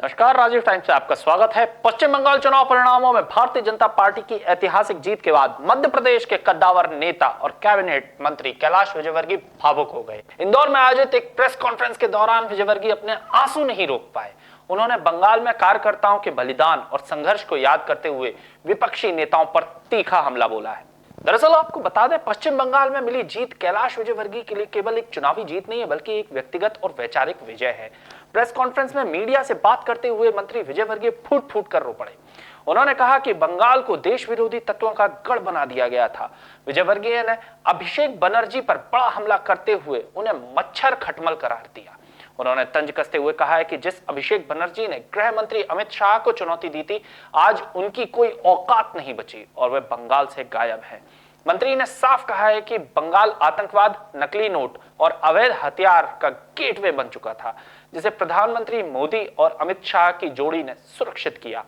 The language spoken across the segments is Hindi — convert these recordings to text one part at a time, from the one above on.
नमस्कार, राजीव टाइम्स से आपका स्वागत है। पश्चिम बंगाल चुनाव परिणामों में भारतीय जनता पार्टी की ऐतिहासिक जीत के बाद मध्य प्रदेश के कद्दावर नेता और कैबिनेट मंत्री कैलाश विजयवर्गीय भावुक हो गए। इंदौर में आयोजित एक प्रेस कॉन्फ्रेंस के दौरान विजयवर्गीय अपने आंसू नहीं रोक पाए। उन्होंने बंगाल में कार्यकर्ताओं के बलिदान और संघर्ष को याद करते हुए विपक्षी नेताओं पर तीखा हमला बोला है। दरअसल आपको बता दें, पश्चिम बंगाल में मिली जीत कैलाश विजयवर्गीय के लिए केवल एक चुनावी जीत नहीं है, बल्कि एक व्यक्तिगत और वैचारिक विजय है। प्रेस कॉन्फ्रेंस में मीडिया से बात करते हुए मंत्री विजयवर्गीय फूट फूट कर रो पड़े। उन्होंने कहा कि बंगाल को देश विरोधी तत्वों का गढ़ बना दिया गया था। विजयवर्गीय ने अभिषेक बनर्जी पर बड़ा हमला करते हुए उन्हें मच्छर खटमल करार दिया। उन्होंने तंज कसते हुए कहा है कि जिस अभिषेक बनर्जी ने गृह मंत्री अमित शाह को चुनौती दी थी, आज उनकी कोई औकात नहीं बची और वे बंगाल से गायब हैं। मंत्री ने साफ कहा है कि बंगाल आतंकवाद, नकली नोट और अवैध हथियार का गेटवे बन चुका था, जिसे प्रधानमंत्री मोदी और अमित शाह की जोड़ी ने सुरक्षित किया।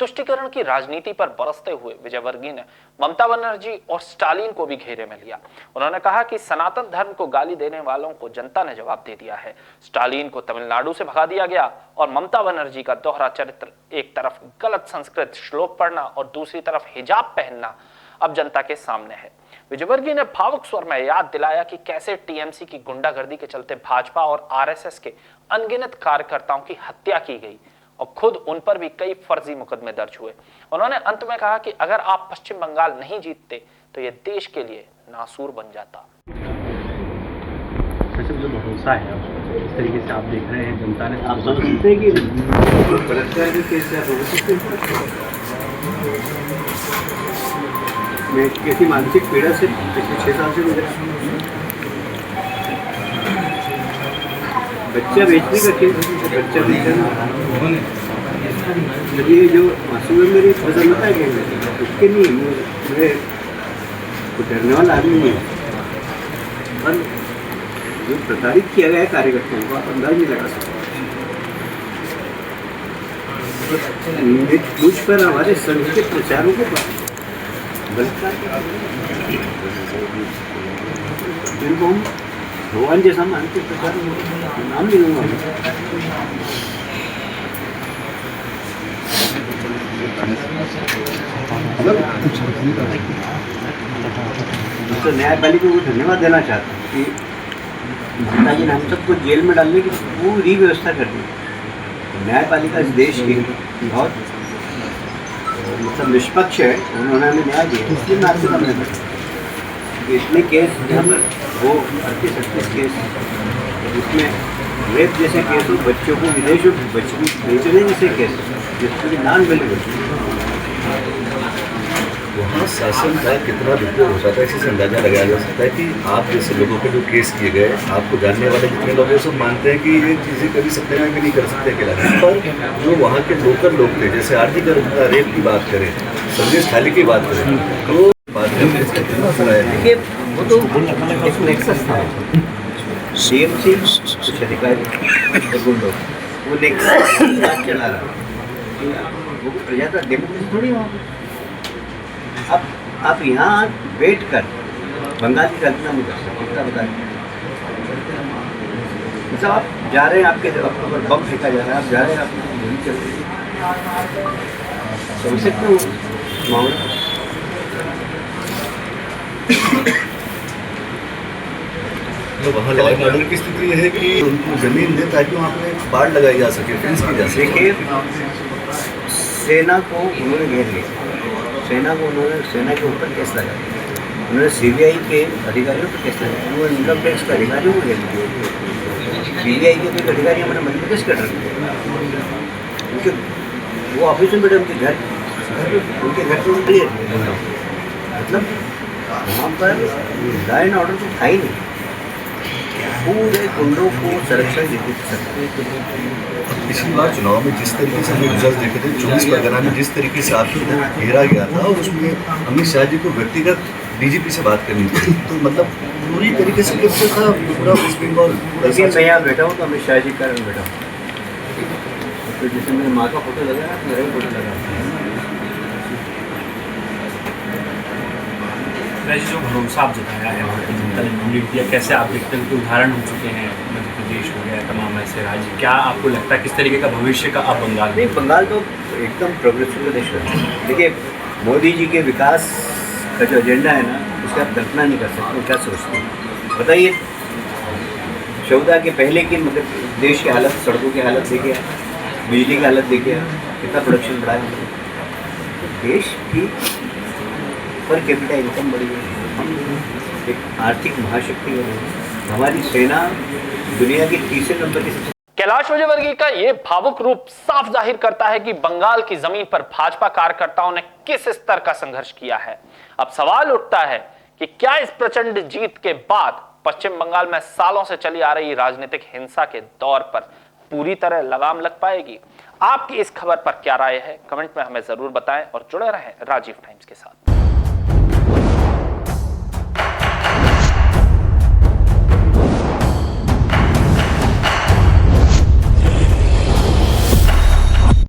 तुष्टीकरण की राजनीति पर बरसते हुए विजयवर्गीय ने ममता बनर्जी और स्टालिन को भी घेरे में लिया। उन्होंने कहा कि सनातन धर्म को गाली देने वालों को जनता ने जवाब दे दिया है। स्टालिन को तमिलनाडु से भगा दिया गया और ममता बनर्जी का दोहरा चरित्र, एक तरफ गलत संस्कृत श्लोक पढ़ना और दूसरी तरफ हिजाब पहनना, अब जनता के सामने है। विजयवर्गीय ने भावुक स्वर में याद दिलाया कि कैसे टीएमसी की गुंडागर्दी के चलते भाजपा और आरएसएस के अनगिनत कार्यकर्ताओं की हत्या की गई और खुद उन पर भी कई फर्जी मुकदमे दर्ज हुए। उन्होंने अंत में कहा कि अगर आप पश्चिम बंगाल नहीं जीतते तो यह देश के लिए नासूर बन जाता। जो भरोसा है इस तरीके से आप देख रहे हैं, जनता ने आप समझ सकते हैं कि बलात्कार के केस से आप हो सकते हैं। मैं कैसी मानसिक पीड़ा से पिछले 6 साल से गुजरा। बच्चा बेचने का केस, बच्चा बेचना, ये जो मासूम मेरी पसंद है कि उसके नहीं, मुझे डरने वाला आदमी नहीं है। और जो प्रताड़ित किया गया है कार्यकर्ताओं को, आप अंदाज नहीं लगा सकते। मुझ पर हमारे संघ के प्रचारों को बलात्कार जिनको हम भगवान जैसा मानते प्रचार नाम नहीं लूँगा। तो न्यायपालिका को धन्यवाद देना चाहता हूँ कि ममता जी ने हम सबको जेल में डालने की पूरी व्यवस्था कर दी। न्यायपालिका इस देश की बहुत मतलब निष्पक्ष है, उन्होंने हमें न्याय दिया, इसलिए मैं आपसे करने लगा। इतने केस हम वो 38-38 केस जिसमें रेप जैसे केस हो, बच्चों को विदेशों बेचने जैसे केस जिसकी नान मिले वहाँ शासन का कितना विफल हो जाता है, इसी से अंदाजा लगाया जा सकता है कि आप जैसे लोगों पे जो केस किए गए, आपको जानने वाले जितने लोग हैं सब मानते हैं कि ये चीज़ें कभी सत्याग्रह भी नहीं कर सकते अकेला। पर जो वहाँ के लोकल लोग थे, जैसे आरती रेप की बात करें, संदेश थाली की बात करें, तो बात देखिए वो तो एक नेक्सस था। सीएमसी कुछ अधिकारी गुंडों वो नेक्सस चला रहा, वो प्रजा का डेमोक्रेसी थोड़ी वहाँ। अब आप यहाँ बैठ कर बंगाल की कल्पना नहीं कर सकते, कितना बता दें। मतलब आप जा रहे हैं, आपके ऊपर बम फेंका जा रहा है, आप जा रहे हैं, आपकी गोली चल रही है, समझ सकते हो मामला। तो वहाँ लॉ एंड ऑर्डर की स्थिति यह है कि उनको जमीन दे ताकि वहाँ पे बाढ़ लगाई जा सके, फेंस की जा सके। देखिए, सेना को उन्होंने घेर लिया, सेना के ऊपर केस लगा, उन्होंने सीबीआई के अधिकारियों पर केस लगाया, उन्होंने इनकम टैक्स के अधिकारियों को घेर लिया। सीबीआई के कुछ अधिकारी हमारे मध्य प्रदेश कर रहे हैं, उनके वो ऑफिस में बैठे, उनके घर पर उनके मतलब वहाँ पर लॉ एंड ऑर्डर तो था ही नहीं, पूरे गुंडों को संरक्षण देते सकते। पिछली बार चुनाव में जिस तरीके से हमने रिजल्ट देखे थे, 24 परगना में जिस तरीके से आपको घेरा गया था, और उसमें अमित शाह जी को व्यक्तिगत डीजीपी से बात करनी थी, तो मतलब पूरी तरीके से कैसे था पूरा वेस्ट बंगाल। लेकिन मैं यहाँ बैठा हूँ तो अमित शाह जी का बैठा हूँ, तो जैसे मेरी माँ का फोटो लगा है, मेरा भी फोटो लगा। जो भरोसा आप जताया है वहाँ की जनता ने नॉमिनेट किया, कैसे आप देखते हैं कि उदाहरण हो चुके हैं मध्य प्रदेश प्रदेश हो गया, तमाम ऐसे राज्य, क्या आपको लगता है किस तरीके का भविष्य का अब बंगाल में? नहीं, बंगाल तो एकदम प्रोग्रेसिव प्रदेश है। देखिए, मोदी जी के विकास का जो एजेंडा है ना, उसकी आप कल्पना नहीं कर सकते वो क्या सोचते हैं। बताइए, 14 के पहले की मतलब देश की हालत, सड़कों की हालत देखिए, बिजली की हालत देखिए, कितना प्रोडक्शन बढ़ा है, देश की पर कैपिटा इनकम बढ़ी है, हम एक आर्थिक महाशक्ति बने, हमारी सेना दुनिया की तीसरे नंबर की। कैलाश विजयवर्गीय का ये भावुक रूप साफ जाहिर करता है कि बंगाल की जमीन पर भाजपा कार्यकर्ताओं ने किस स्तर का संघर्ष किया है। अब सवाल उठता है कि क्या इस प्रचंड जीत के बाद पश्चिम बंगाल में सालों से चली आ रही राजनीतिक हिंसा के दौर पर पूरी तरह लगाम लग पाएगी। आपकी इस खबर पर क्या राय है, कमेंट में हमें जरूर बताएं और जुड़े रहें राजीव टाइम्स के साथ।